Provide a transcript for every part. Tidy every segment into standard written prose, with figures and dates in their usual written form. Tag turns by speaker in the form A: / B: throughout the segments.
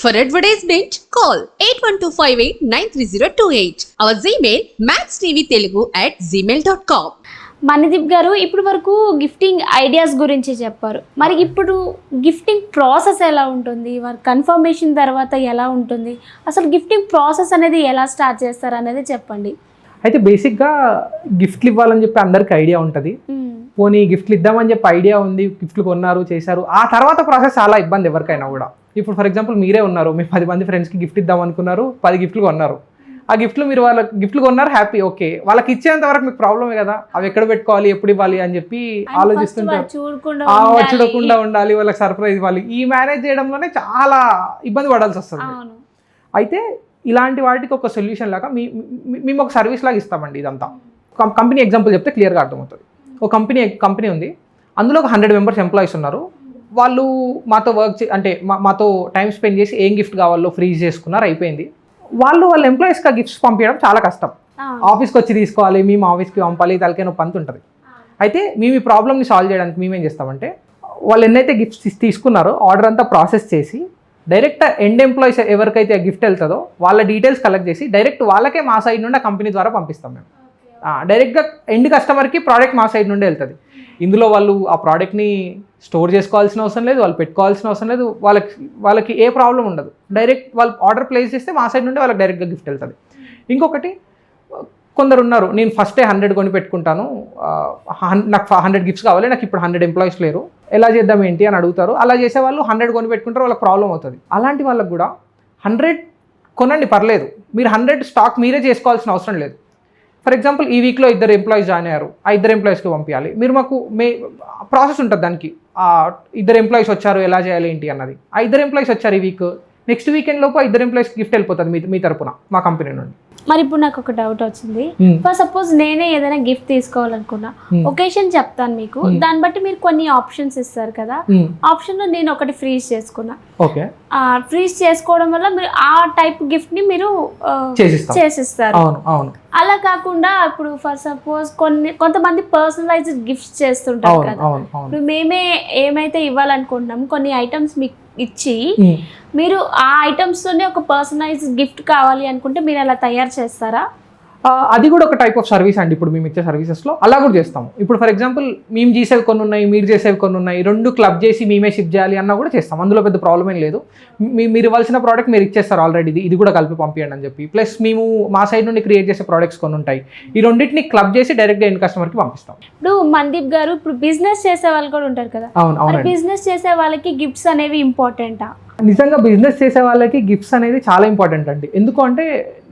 A: For advertisement, call 8125893028. Our Gmail maxtvtelugu@gmail.com.
B: Manideep గారు ఇప్పుడు వరకు గిఫ్టింగ్ ఐడియాస్ గురించి చెప్పారు. మరి ఇప్పుడు గిఫ్టింగ్ ప్రాసెస్ ఎలా ఉంటుంది, వారి కన్ఫర్మేషన్ తర్వాత ఎలా ఉంటుంది, అసలు గిఫ్టింగ్ ప్రాసెస్ అనేది ఎలా స్టార్ట్ చేస్తారు అనేది చెప్పండి.
C: అయితే బేసిక్గా గిఫ్ట్లు ఇవ్వాలని చెప్పి అందరికి ఐడియా ఉంటుంది. పోనీ గిఫ్ట్లు ఇద్దామని చెప్పి ఐడియా ఉంది, గిఫ్ట్లు కొన్నారు, చేశారు. ఆ తర్వాత ప్రాసెస్ చాలా ఇబ్బంది ఎవరికైనా కూడా. ఇప్పుడు ఫర్ ఎగ్జాంపుల్ మీరే ఉన్నారు, మీ 10 మంది ఫ్రెండ్స్కి గిఫ్ట్ ఇద్దాం అనుకున్నారు, 10 గిఫ్ట్లు కొన్నారు. ఆ గిఫ్ట్లు మీరు వాళ్ళ గిఫ్ట్లు కొన్నారు, హ్యాపీ, ఓకే. వాళ్ళకి ఇచ్చేంత వరకు మీకు ప్రాబ్లమే కదా, అవి ఎక్కడ పెట్టుకోవాలి, ఎప్పుడు ఇవ్వాలి అని చెప్పి ఆలోచిస్తుంటారు. చూడకుండా ఉండాలి, వాళ్ళకి సర్ప్రైజ్ ఇవ్వాలి. ఈ మేనేజ్ చేయడంలోనే చాలా ఇబ్బంది పడాల్సి వస్తుంది. అయితే ఇలాంటి వాటికి ఒక సొల్యూషన్ లాగా మేము ఒక సర్వీస్ లాగా ఇస్తామండి. ఇదంతా కంపెనీ ఎగ్జాంపుల్ చెప్తే క్లియర్గా అర్థమవుతుంది. ఒక కంపెనీ ఉంది, అందులో ఒక 100 మెంబర్స్ ఎంప్లాయీస్ ఉన్నారు. వాళ్ళు మాతో అంటే మాతో టైం స్పెండ్ చేసి ఏం గిఫ్ట్ కావాలో ఫ్రీజ్ చేసుకున్నారు, అయిపోయింది. వాళ్ళ ఎంప్లాయీస్కి ఆ గిఫ్ట్స్ పంపించడం చాలా కష్టం. ఆఫీస్కి వచ్చి తీసుకోవాలి, మేము ఆఫీస్కి పంపాలి, తలకే నొప్పి అంత ఉంటుంది. అయితే మేము ఈ ప్రాబ్లమ్ని సాల్వ్ చేయడానికి మేమేం చేస్తామంటే, వాళ్ళు ఎన్నైతే గిఫ్ట్స్ తీసుకున్నారో ఆర్డర్ అంతా ప్రాసెస్ చేసి డైరెక్ట్ ఎండ్ ఎంప్లాయీస్ ఎవరికైతే ఆ గిఫ్ట్ వెళ్తుందో వాళ్ళ డీటెయిల్స్ కలెక్ట్ చేసి డైరెక్ట్ వాళ్ళకే మా సైడ్ నుండి ఆ కంపెనీ ద్వారా పంపిస్తాం మేము. డైరెక్ట్గా ఎండ్ కస్టమర్కి ప్రోడక్ట్ మా సైడ్ నుండి వెళ్తుంది. ఇందులో వాళ్ళు ఆ ప్రోడక్ట్ని స్టోర్ చేసుకోవాల్సిన అవసరం లేదు, వాళ్ళు పెట్టుకోవాల్సిన అవసరం లేదు, వాళ్ళకి ఏ ప్రాబ్లం ఉండదు. డైరెక్ట్ వాళ్ళు ఆర్డర్ ప్లేస్ చేస్తే మా సైడ్ నుండి వాళ్ళకి డైరెక్ట్గా గిఫ్ట్ వెళ్తుంది. ఇంకొకటి, కొందరు ఉన్నారు, నేను ఫస్టే 100 కొని పెట్టుకుంటాను, నాకు 100 గిఫ్ట్స్ కావాలి, నాకు ఇప్పుడు 100 ఎంప్లాయీస్ లేరు, ఎలా చేద్దాం ఏంటి అని అడుగుతారు. అలా చేసే వాళ్ళు 100 కొని పెట్టుకుంటారు, వాళ్ళకి ప్రాబ్లం అవుతుంది. అలాంటి వాళ్ళకి కూడా 100 కొనండి, పర్లేదు, మీరు 100 స్టాక్ మీరే చేసుకోవాల్సిన అవసరం లేదు. ఫర్ ఎగ్జాంపుల్ ఈ వీక్లో 2 ఎంప్లాయీస్ జాయిన్ అయ్యారు, ఆ 2 ఎంప్లాయీస్కి పంపించాలి. మీరు మాకు ప్రాసెస్ ఉంటుంది దానికి, 2 ఎంప్లాయీస్ వచ్చారు, ఎలా చేయాలి ఏంటి అన్నది. ఆ 2 ఎంప్లాయీస్ వచ్చారు ఈ వీక్, నెక్స్ట్ వీకెండ్ లోపు 2 ఎంప్లాయీస్కి గిఫ్ట్ వెళ్ళిపోతుంది మీ తరపున, మా కంపెనీ నుండి.
B: మరి ఇప్పుడు నాకు ఒక డౌట్ వచ్చింది. ఫర్ సపోజ్ నేనే ఏదైనా గిఫ్ట్ తీసుకోవాలనుకున్నా, ఒకేషన్ చెప్తాను మీకు, దాన్ని బట్టి మీరు కొన్ని ఆప్షన్స్ ఇస్తారు కదా, ఆప్షన్ లో నేను ఒకటి ఫ్రీజ్ చేసుకున్నా. ఫ్రీజ్ చేసుకోవడం వల్ల మీరు ఆ టైప్ గిఫ్ట్ ని మీరు చేసిస్తారు. అలా కాకుండా ఇప్పుడు ఫర్ సపోజ్ కొంతమంది పర్సనలైజ్డ్ గిఫ్ట్స్ చేస్తుంటారు కదా, ఇప్పుడు మేమే ఏమైతే ఇవ్వాలనుకుంటున్నాం కొన్ని ఐటమ్స్ మీకు ఇచ్చి మీరు ఆ ఐటమ్స్ తోనే ఒక పర్సనలైజ్డ్ గిఫ్ట్ కావాలి అనుకుంటే మీరు అలా తయారు చేస్తారా?
C: అది కూడా ఒక టైప్ ఆఫ్ సర్వీస్ అండి. ఇప్పుడు మేము ఇచ్చే సర్వీసెస్లో అలా కూడా చేస్తాము. ఇప్పుడు ఫర్ ఎగ్జాంపుల్ మేము చేసేవి కొన్ని ఉన్నాయి, మీరు చేసేవి కొన్ని ఉన్నాయి, 2 క్లబ్ చేసి మేమే షిప్ చేయాలి అన్నా కూడా చేస్తాం. అందులో పెద్ద ప్రాబ్లం ఏం లేదు. మీరు ఇవ్వాల్సిన ప్రోడక్ట్ మీరు ఇచ్చేస్తారు ఆల్రెడీ, ఇది కూడా కలిపి పంపించండి అని చెప్పి. ప్లస్ మేము మా సైడ్ నుండి క్రియేట్ చేసే ప్రోడక్ట్స్ కొన్ని ఉంటాయి, ఈ రెండింటిని క్లబ్ చేసి డైరెక్ట్గా ఎండ్ కస్టమర్కి పంపిస్తాం.
B: ఇప్పుడు మణిదీప్ గారు, ఇప్పుడు బిజినెస్ చేసే వాళ్ళు కూడా ఉంటారు కదా, బిజినెస్ చేసే వాళ్ళకి గిఫ్ట్స్ అనేవి ఇంపార్టెంటా?
C: నిజంగా బిజినెస్ చేసే వాళ్ళకి గిఫ్ట్స్ అనేది చాలా ఇంపార్టెంట్ అండి. ఎందుకు అంటే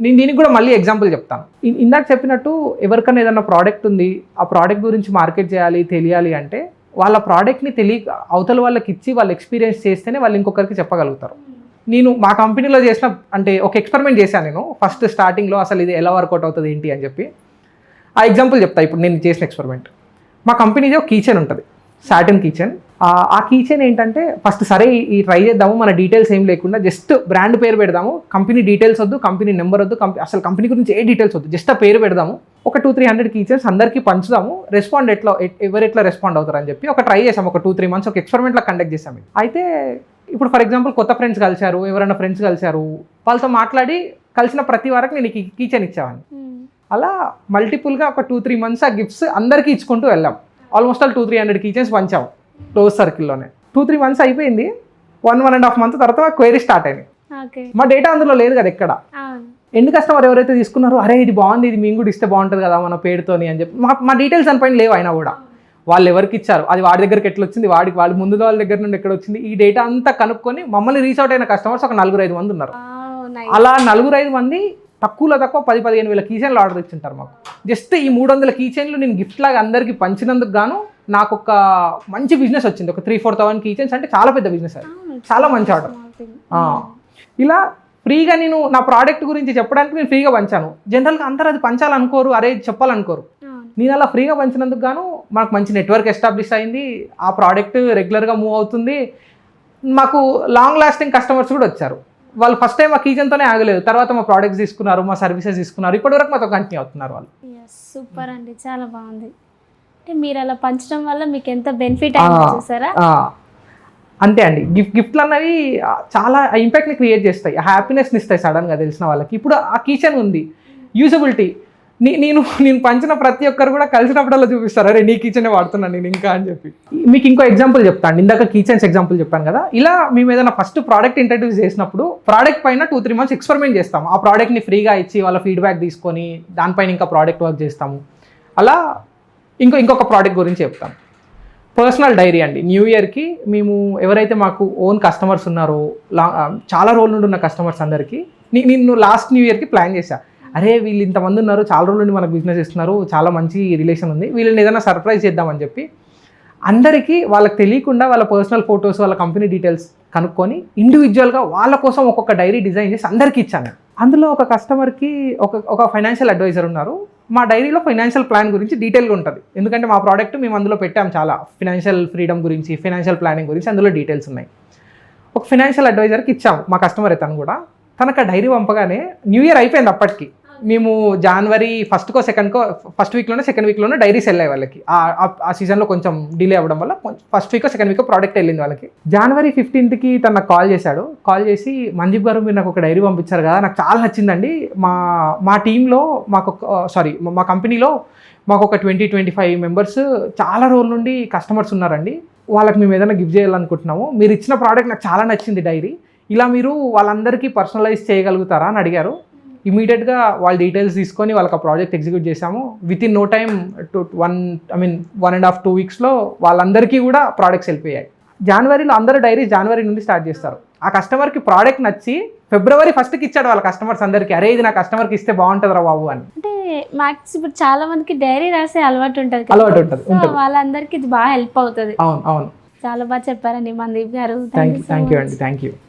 C: నేను దీనికి కూడా మళ్ళీ ఎగ్జాంపుల్ చెప్తాను. ఇందాక చెప్పినట్టు ఎవరికైనా ఏదైనా ప్రోడక్ట్ ఉంది, ఆ ప్రోడక్ట్ గురించి మార్కెట్ చేయాలి, తెలియాలి అంటే వాళ్ళ ప్రోడక్ట్ని అవతల వాళ్ళకి ఇచ్చి వాళ్ళు ఎక్స్పీరియన్స్ చేస్తేనే వాళ్ళు ఇంకొకరికి చెప్పగలుగుతారు. నేను మా కంపెనీలో చేసిన అంటే ఒక ఎక్స్పెరిమెంట్ చేశాను నేను ఫస్ట్ స్టార్టింగ్లో, అసలు ఇది ఎలా వర్కౌట్ అవుతుంది ఏంటి అని చెప్పి. ఆ ఎగ్జాంపుల్ చెప్తా. ఇప్పుడు నేను చేసిన ఎక్స్పెరిమెంట్, మా కంపెనీది ఒక కీచెన్ ఉంటుంది, సాటిన్ కీచెన్. ఆ కీచెన్ ఏంటంటే ఫస్ట్ సరే ఈ ట్రై చేద్దాము, మన డీటెయిల్స్ ఏం లేకుండా జస్ట్ బ్రాండ్ పేరు పెడదాము, కంపెనీ డీటెయిల్స్ వద్దు, కంపెనీ నెంబర్ వద్దు, అసలు కంపెనీ గురించి ఏ డీటెయిల్స్ వద్దు, జస్ట్ ఆ పేరు పెడదాము, ఒక 200-300 కీచెన్స్ అందరికీ పంచుదాము, రెస్పాండ్ ఎవరెట్లా రెస్పాండ్ అవుతారు అని చెప్పి ఒక ట్రై చేసాము. ఒక 2-3 మంత్స్ ఒక ఎక్స్పెరిమెంట్లో కండక్ట్ చేసాము. అయితే ఇప్పుడు ఫర్ ఎగ్జాంపుల్ కొత్త ఫ్రెండ్స్ కలిశారు, ఎవరైనా ఫ్రెండ్స్ కలిశారు, వాళ్ళతో మాట్లాడి కలిసిన ప్రతి వరకు నేను ఈ కీచెన్ ఇచ్చేవాడిని. అలా మల్టిపుల్గా ఒక 2-3 మంత్స్ ఆ గిఫ్ట్స్ అందరికీ ఇచ్చుకుంటూ వెళ్ళాం. ఆల్మోస్ట్ 200-300 కీచెన్స్ పంచాము క్లోజ్ సర్కిల్లోనే. 2-3 మంత్స్ అయిపోయింది. 1-1.5 మంత్ తర్వాత క్వైరీ స్టార్ట్ అయింది. మా డేటా అందులో లేదు కదా ఎక్కడ. ఎండ్ కస్టమర్ ఎవరైతే తీసుకున్నారో, అరే ఇది బాగుంది, ఇది మేము కూడా ఇస్తే బాగుంటుంది కదా మన పేరుతోని అని చెప్పి మా డీటెయిల్స్ దానిపైన లేవు. అయినా కూడా వాళ్ళు ఎవరికి ఇచ్చారు, అది వాడి దగ్గరికి ఎట్లా వచ్చింది, వాళ్ళ ముందు వాళ్ళ దగ్గర నుండి ఎక్కడ వచ్చింది, ఈ డేటా అంతా కనుక్కొని మమ్మల్ని రీచ్ అవుట్ అయిన కస్టమర్స్ ఒక 4-5 మంది ఉన్నారు. అలా 4-5 మంది తక్కువ 10-15 వేల కీచెన్లు ఆర్డర్ ఇచ్చింటారు మాకు. జస్ట్ ఈ 300 కీచెన్లు నేను గిఫ్ట్ లాగా అందరికీ పంచినందుకు గాను నాకు ఒక మంచి బిజినెస్ వచ్చింది. ఒక 3-4 కీచెన్స్ అంటే చాలా పెద్ద బిజినెస్, అది చాలా మంచి ఆర్డర్. ఇలా ఫ్రీగా నేను నా ప్రోడక్ట్ గురించి చెప్పడానికి నేను ఫ్రీగా పంచాను. జనరల్గా అందరూ అది పంచాలనుకోరు, అరే చెప్పాలనుకోరు. నేను అలా ఫ్రీగా పంచినందుకు గాను మాకు మంచి నెట్వర్క్ ఎస్టాబ్లిష్ అయింది, ఆ ప్రోడక్ట్ రెగ్యులర్గా మూవ్ అవుతుంది, మాకు లాంగ్ లాస్టింగ్ కస్టమర్స్ కూడా వచ్చారు. వాళ్ళు ఫస్ట్ టైం మా కీచెన్తోనే ఆగలేదు, తర్వాత మా ప్రోడక్ట్స్ తీసుకున్నారు, మా సర్వీసెస్ తీసుకున్నారు, ఇప్పటివరకు మాతో కంటిన్యూ అవుతున్నారు వాళ్ళు.
B: సూపర్ అండి, చాలా బాగుంది. అంటే మీరు అలా పంచడం వల్ల మీకు ఎంత బెనిఫిట్ అయింది చూసారా.
C: అంతే అండి. గిఫ్ట్లు అన్నవి చాలా ఇంపాక్ట్ని క్రియేట్ చేస్తాయి, హ్యాపీనెస్ని ఇస్తాయి సడన్గా తెలిసిన వాళ్ళకి. ఇప్పుడు ఆ కిచెన్ ఉంది, యూజబిలిటీ నేను పంచిన ప్రతి ఒక్కరు కూడా కలిసినప్పుడల్లా చూపిస్తారు, అరే నీ కిచెనే వాడుతున్నాను నేను ఇంకా అని చెప్పి. మీకు ఇంకో ఎగ్జాంపుల్ చెప్తాను, ఇందాక కిచెన్స్ ఎగ్జాంపుల్ చెప్పాను కదా. ఇలా మేము ఏదైనా ఫస్ట్ ప్రోడక్ట్ ఇంట్రడ్యూస్ చేసినప్పుడు ప్రోడక్ట్ పైన 2-3 months ఎక్స్పెరిమెంట్ చేస్తాం. ఆ ప్రోడక్ట్ని ఫ్రీగా ఇచ్చి వాళ్ళ ఫీడ్బ్యాక్ తీసుకొని దానిపైన ఇంకా ప్రోడక్ట్ వర్క్ చేస్తాము. అలా ఇంకొక ప్రోడక్ట్ గురించి చెప్తాం, పర్సనల్ డైరీ అండి. న్యూ ఇయర్కి మేము ఎవరైతే మాకు ఓన్ కస్టమర్స్ ఉన్నారో, చాలా రోజుల నుండి ఉన్న కస్టమర్స్ అందరికీ నేను లాస్ట్ న్యూ ఇయర్కి ప్లాన్ చేశాను, అరే వీళ్ళు ఇంతమంది ఉన్నారు, చాలా రోజుల నుండి మనకు బిజినెస్ ఇస్తున్నారు, చాలా మంచి రిలేషన్ ఉంది, వీళ్ళని ఏదైనా సర్ప్రైజ్ చేద్దామని చెప్పి అందరికీ వాళ్ళకి తెలియకుండా వాళ్ళ పర్సనల్ ఫొటోస్, వాళ్ళ కంపెనీ డీటెయిల్స్ కనుక్కొని ఇండివిజువల్గా వాళ్ళ కోసం ఒక్కొక్క డైరీ డిజైన్ చేసి అందరికీ ఇచ్చాను. అందులో ఒక కస్టమర్కి ఒక ఫైనాన్షియల్ అడ్వైజర్ ఉన్నారు. మా డైరీలో ఫైనాన్షియల్ ప్లాన్ గురించి డీటెయిల్గా ఉంటుంది, ఎందుకంటే మా ప్రోడక్ట్ మేము అందులో పెట్టాము, చాలా ఫైనాన్షియల్ ఫ్రీడమ్ గురించి, ఫైనాన్షియల్ ప్లానింగ్ గురించి అందులో డీటెయిల్స్ ఉన్నాయి. ఒక ఫైనాన్షియల్ అడ్వైజర్కి ఇచ్చాము, మా కస్టమర్ తను కూడా. తనకు ఆ డైరీ పంపగానే న్యూ ఇయర్ అయిపోయింది అప్పటికి. మేము జనవరి ఫస్ట్ వీక్లోనే సెకండ్ వీక్లోనే డైరీస్ వెళ్ళాయి వాళ్ళకి. ఆ సీజన్లో కొంచెం డిలే అవ్వడం వల్ల first week second week product వెళ్ళింది వాళ్ళకి. జనవరి 15th తనకు కాల్ చేశాడు. కాల్ చేసి, మందీప్ గారు మీరు నాకు ఒక డైరీ పంపించారు కదా, నాకు చాలా నచ్చిందండి. మా టీంలో మా కంపెనీలో మాకు ఒక 20-25 మెంబర్స్ చాలా రోజుల నుండి కస్టమర్స్ ఉన్నారండి, వాళ్ళకి మేము ఏదైనా గిఫ్ట్ చేయాలనుకుంటున్నాము, మీరు ఇచ్చిన ప్రోడక్ట్ నాకు చాలా నచ్చింది డైరీ, ఇలా మీరు వాళ్ళందరికీ పర్సనలైజ్ చేయగలుగుతారా అని అడిగారు. ఇమీడియట్గా వాళ్ళ డీటెయిల్స్ తీసుకొని వాళ్ళకి ఆ ప్రాజెక్ట్ ఎగ్జిక్యూట్ చేసాము. విత్ ఇన్ నో టైమ్ 1.5-2 weeksలో వాళ్ళందరికీ కూడా ప్రోడక్ట్స్ వెళ్ళిపోయాయి. జనవరిలో అందరూ డైరీస్ జనవరి నుండి స్టార్ట్ చేస్తారు. ఆ కస్టమర్కి ప్రోడక్ట్ నచ్చి February 1st ఇచ్చాడు వాళ్ళ కస్టమర్స్ అందరికీ, అరే ఇది నా కస్టమర్కి ఇస్తే బాగుంటుందిరా బాబు అని.
B: అంటే మ్యాక్స్ ఇప్పుడు చాలా మందికి డైరీ రాసే అలవాటు ఉంటుంది, వాళ్ళందరికీ ఇది బాగా హెల్ప్ అవుతుంది.
C: అవును.
B: చాలా బాగా చెప్పారండి మందీప్ గారు.
C: థ్యాంక్ యూ అండి. Thank you.